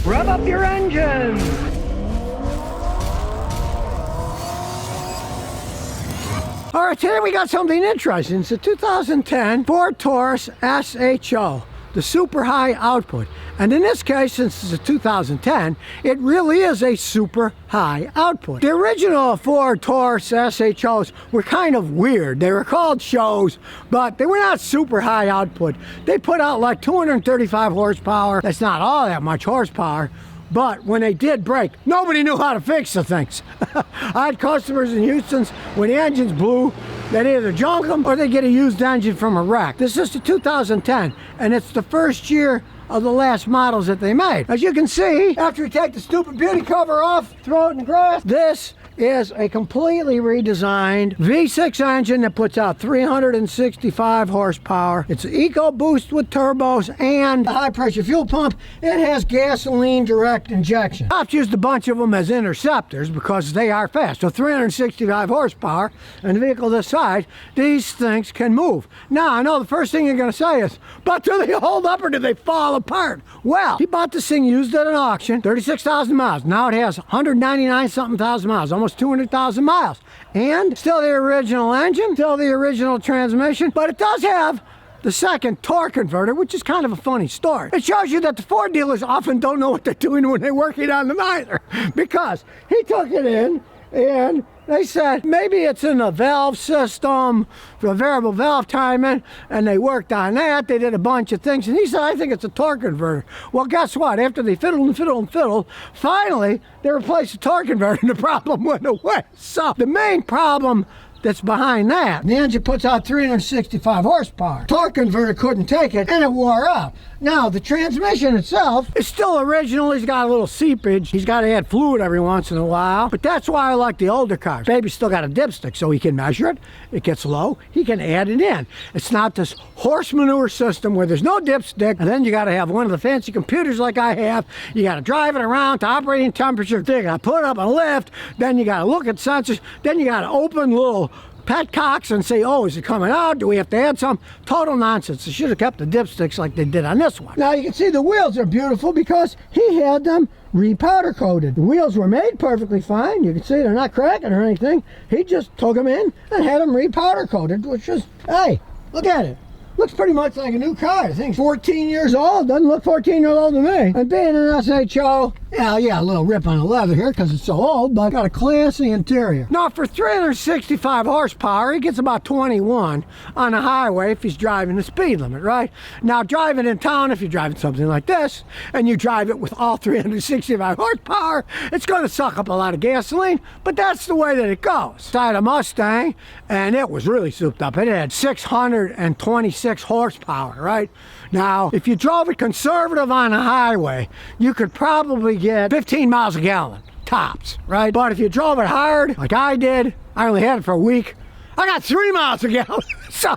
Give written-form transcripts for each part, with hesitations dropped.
Rev up your engines! All right, today we got something interesting. It's a 2010 Ford Taurus SHO, the super high output. And in this case, since it's a 2010, it really is a super high output. The original Ford Taurus SHOs were kind of weird. They were called SHOs, but they were not super high output. They put out like 235 horsepower. That's not all that much horsepower. But when they did break, nobody knew how to fix the things. I had customers in Houston, when the engines blew, they'd either junk them or they get a used engine from a wreck. This is the 2010, and it's the first year of the last models that they made. As you can see, after you take the stupid beauty cover off, throw it in the grass, this is a completely redesigned V6 engine that puts out 365 horsepower. It's an EcoBoost with turbos and a high pressure fuel pump. It has gasoline direct injection. I've used a bunch of them as interceptors because they are fast. So 365 horsepower and a vehicle this size, these things can move. Now I know the first thing you're going to say is, but do they hold up or do they fall apart? Well, he bought this thing used at an auction, 36,000 miles. Now it has 199 something thousand miles, almost 200,000 miles, and still the original engine, still the original transmission, but it does have the second torque converter, which is kind of a funny story. It shows you that the Ford dealers often don't know what they're doing when they're working on them either, because he took it in and they said maybe it's in the valve system, the variable valve timing, and they worked on that. They did a bunch of things, and he said, I think it's a torque converter. Well, guess what? After they fiddled and fiddled and fiddled, finally they replaced the torque converter and the problem went away. So the main problem that's behind that, the engine puts out 365 horsepower. Torque converter couldn't take it, and it wore out. Now, the transmission itself is still original. He's got a little seepage. He's got to add fluid every once in a while. But that's why I like the older cars. Baby's still got a dipstick, so he can measure it. It gets low. He can add it in. It's not this horse manure system where there's no dipstick, and then you got to have one of the fancy computers like I have. You got to drive it around to operating temperature. You got to put it up a lift. Then you got to look at sensors. Then you got to open little petcocks and say, oh, is it coming out? Do we have to add some? Total nonsense. They should have kept the dipsticks like they did on this one. Now you can see the wheels are beautiful because he had them repowder coated. The wheels were made perfectly fine. You can see they're not cracking or anything. He just took them in and had them repowder coated, which is, hey, look at it. Looks pretty much like a new car. I think 14 years old. Doesn't look 14 years old to me. And being an SHO, yeah, a little rip on the leather here because it's so old, but got a classy interior. Now for 365 horsepower, he gets about 21 on the highway if he's driving the speed limit, right? Now driving in town, if you're driving something like this, and you drive it with all 365 horsepower, it's going to suck up a lot of gasoline, but that's the way that it goes. I had a Mustang, and it was really souped up. It had 626 horsepower, right? Now, if you drove it conservative on a highway, you could probably get 15 miles a gallon, tops, right? But if you drove it hard, like I did, I only had it for a week, I got 3 miles a gallon. So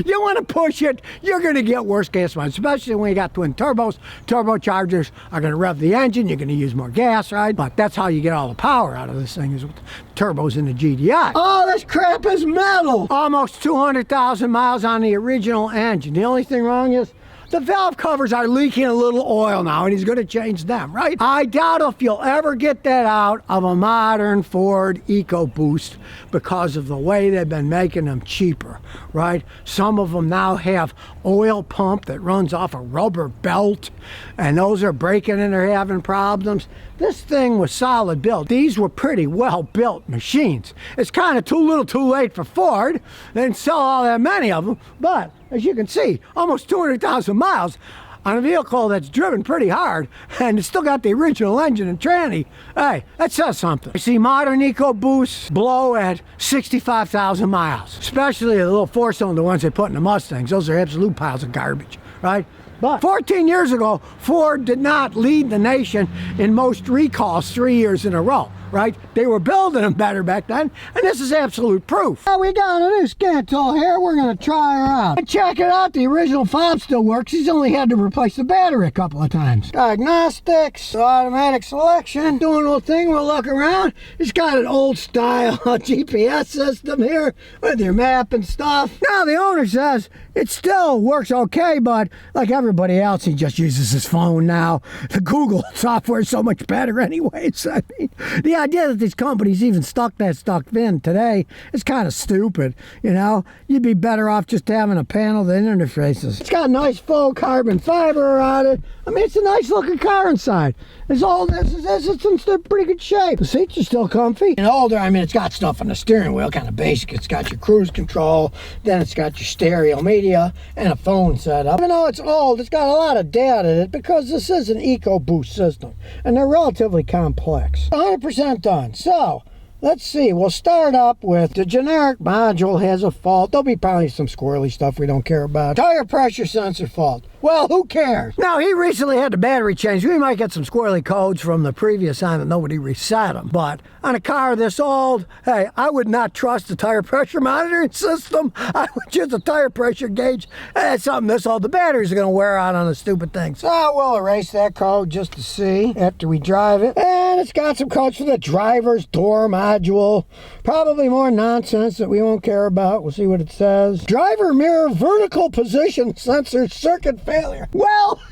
you want to push it, you're going to get worse gas mileage, especially when you got twin turbos. Turbochargers are going to rev the engine, you're going to use more gas, right? But that's how you get all the power out of this thing, is with the turbos in the GDI. Oh, this crap is metal. Almost 200,000 miles on the original engine. The only thing wrong is the valve covers are leaking a little oil now, and he's going to change them, right? I doubt if you'll ever get that out of a modern Ford EcoBoost because of the way they've been making them cheaper, right? Some of them now have oil pump that runs off a rubber belt, and those are breaking and they're having problems. This thing was solid built. These were pretty well built machines. It's kind of too little too late for Ford. They didn't sell all that many of them, but as you can see, almost 200,000 miles on a vehicle that's driven pretty hard, and it's still got the original engine and tranny. Hey, that says something. I see modern EcoBoosts blow at 65,000 miles, especially the little four-cylinder ones they put in the Mustangs. Those are absolute piles of garbage, right? But 14 years ago, Ford did not lead the nation in most recalls 3 years in a row, right? They were building them better back then, and this is absolute proof. Now we got a new scan tool here. We're going to try her out. And check it out. The original fob still works. He's only had to replace the battery a couple of times. Diagnostics, automatic selection, doing a little thing. We'll look around. It's got an old style GPS system here with your map and stuff. Now the owner says It still works okay, but like everybody else, he just uses his phone now. The Google software is so much better anyways. I mean, the idea that these companies even stuck that stuff in today is kind of stupid, you know? You'd be better off just having a panel that interfaces. It's got nice full carbon fiber on it. I mean, it's a nice looking car inside. It's all this is it's in pretty good shape. The seats are still comfy. And older, I mean, it's got stuff on the steering wheel, kind of basic. It's got your cruise control, then it's got your stereo media and a phone setup. Even though it's old, it's got a lot of data in it because this is an EcoBoost system, and they're relatively complex. 100% done. So, let's see, we'll start up with the generic module has a fault. There'll be probably some squirrely stuff we don't care about. Tire pressure sensor fault. Well, who cares? Now, he recently had the battery changed. We might get some squirrely codes from the previous time that nobody reset them. But on a car this old, hey, I would not trust the tire pressure monitoring system. I would use a tire pressure gauge. That's something this old. The batteries are going to wear out on the stupid thing. So we'll erase that code just to see after we drive it. And it's got some codes for the driver's door module. Probably more nonsense that we won't care about. We'll see what it says. Driver mirror vertical position sensor circuit failure. Well,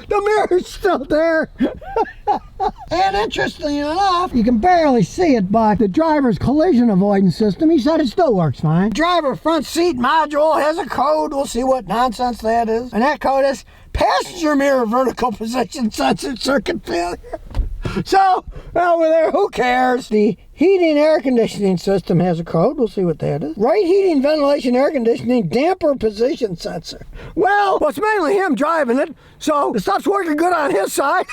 the mirror's still there. And interestingly enough, you can barely see it, but the driver's collision avoidance system, he said it still works fine. Driver front seat module has a code. We'll see what nonsense that is. And that code is passenger mirror vertical position sensor circuit failure. So, well, we're there. Who cares? The heating air conditioning system has a code. We'll see what that is. Right heating, ventilation, air conditioning, damper position sensor. Well, it's mainly him driving it, so the stuff's working good on his side.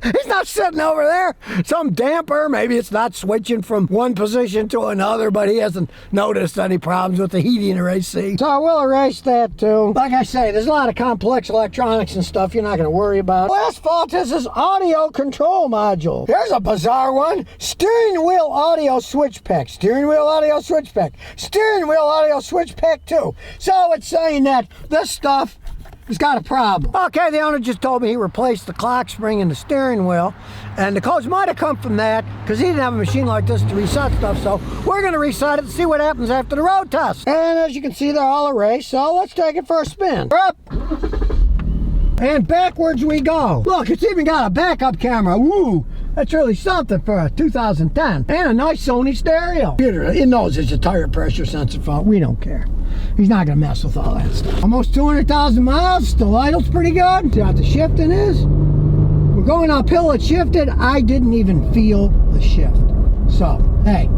He's not sitting over there. Some damper, maybe it's not switching from one position to another, but he hasn't noticed any problems with the heating or AC. So we'll erase that too. Like I say, there's a lot of complex electronics and stuff you're not going to worry about. Last fault is this audio control module. Here's a bizarre one. Steering wheel audio switch pack. Steering wheel audio switch pack. Steering wheel audio switch pack too. So it's saying that this stuff has got a problem. Okay, the owner just told me he replaced the clock spring in the steering wheel, and the codes might have come from that because he didn't have a machine like this to reset stuff, so we're going to reset it and see what happens after the road test. And as you can see, they're all erased, so let's take it for a spin. Up. And backwards we go. Look, it's even got a backup camera. Woo! That's really something for a 2010. And a nice Sony stereo. It knows it's a tire pressure sensor fault. We don't care. He's not going to mess with all that stuff. Almost 200,000 miles. Still idles pretty good. See how the shifting is? We're going uphill. It shifted. I didn't even feel the shift. So, hey,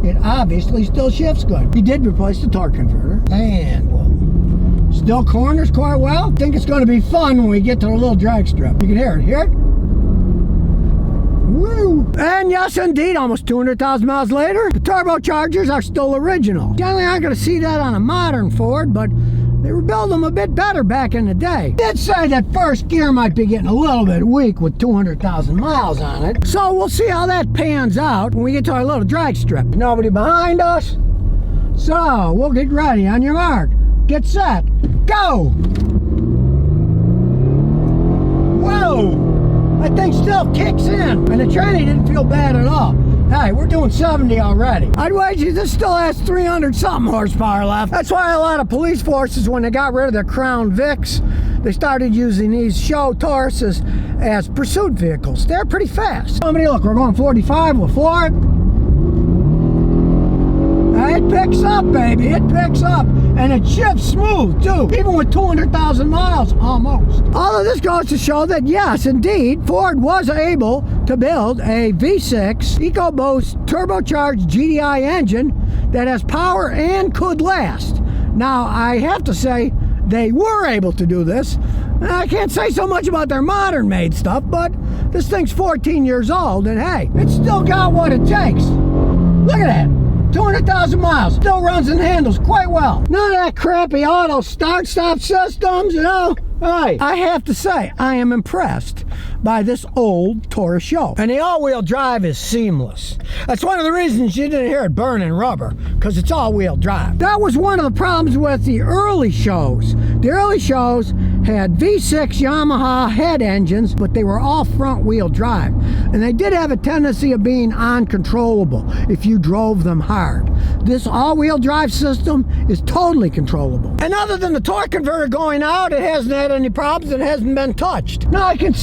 it obviously still shifts good. He did replace the torque converter. And, well, still corners quite well. I think it's going to be fun when we get to the little drag strip. You can hear it. Hear it? Woo! And yes, indeed, almost 200,000 miles later, the turbochargers are still original. Generally, aren't going to see that on a modern Ford, but they were building them a bit better back in the day. Did say that first gear might be getting a little bit weak with 200,000 miles on it. So we'll see how that pans out when we get to our little drag strip. Nobody behind us. So we'll get ready. On your mark. Get set. Go! Whoa! That thing still kicks in, and the tranny didn't feel bad at all. Hey, we're doing 70 already. I'd wager this still has 300-something horsepower left. That's why a lot of police forces, when they got rid of their Crown Vics, they started using these SHO Tauruses as pursuit vehicles. They're pretty fast. Somebody, look, we're going 45, we'll floor it. It picks up, baby, it picks up. And it shifts smooth, too, even with 200,000 miles, almost. All of this goes to show that, yes, indeed, Ford was able to build a V6 EcoBoost turbocharged GDI engine that has power and could last. Now, I have to say, they were able to do this. I can't say so much about their modern-made stuff, but this thing's 14 years old, and hey, it's still got what it takes. Look at that. 200,000 miles, still runs and handles quite well. None of that crappy auto start-stop systems, you know. Hey, I have to say, I am impressed by this old Taurus SHO. And the all-wheel drive is seamless. That's one of the reasons you didn't hear it burning rubber, because it's all-wheel drive. That was one of the problems with the early SHOs. The early SHOs had V6 Yamaha head engines, but they were all front-wheel drive. And they did have a tendency of being uncontrollable if you drove them hard. This all-wheel drive system is totally controllable. And other than the torque converter going out, it hasn't had any problems. It hasn't been touched. Now I can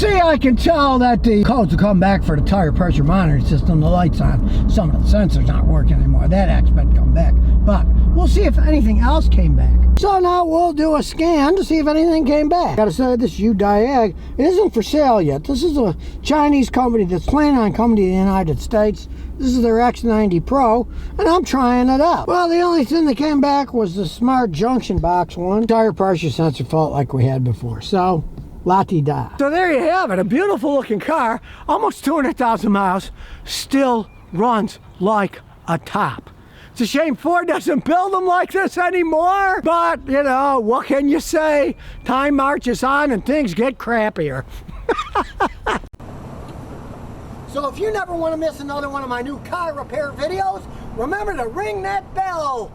tell that the codes will come back for the tire pressure monitoring system. The light's on. Some of the sensors aren't working anymore. That aspect come back. But we'll see if anything else came back. So now we'll do a scan to see if anything came back. Gotta say, this Diag, it isn't for sale yet. This is a Chinese company that's planning on coming to the United States. This is their X90 Pro, and I'm trying it out. Well, the only thing that came back was the smart junction box one. Tire pressure sensor fault like we had before. So, la-ti-da. So there you have it, a beautiful looking car, almost 200,000 miles, still runs like a top. It's a shame Ford doesn't build them like this anymore, but you know, what can you say? Time marches on and things get crappier. So if you never want to miss another one of my new car repair videos, remember to ring that bell.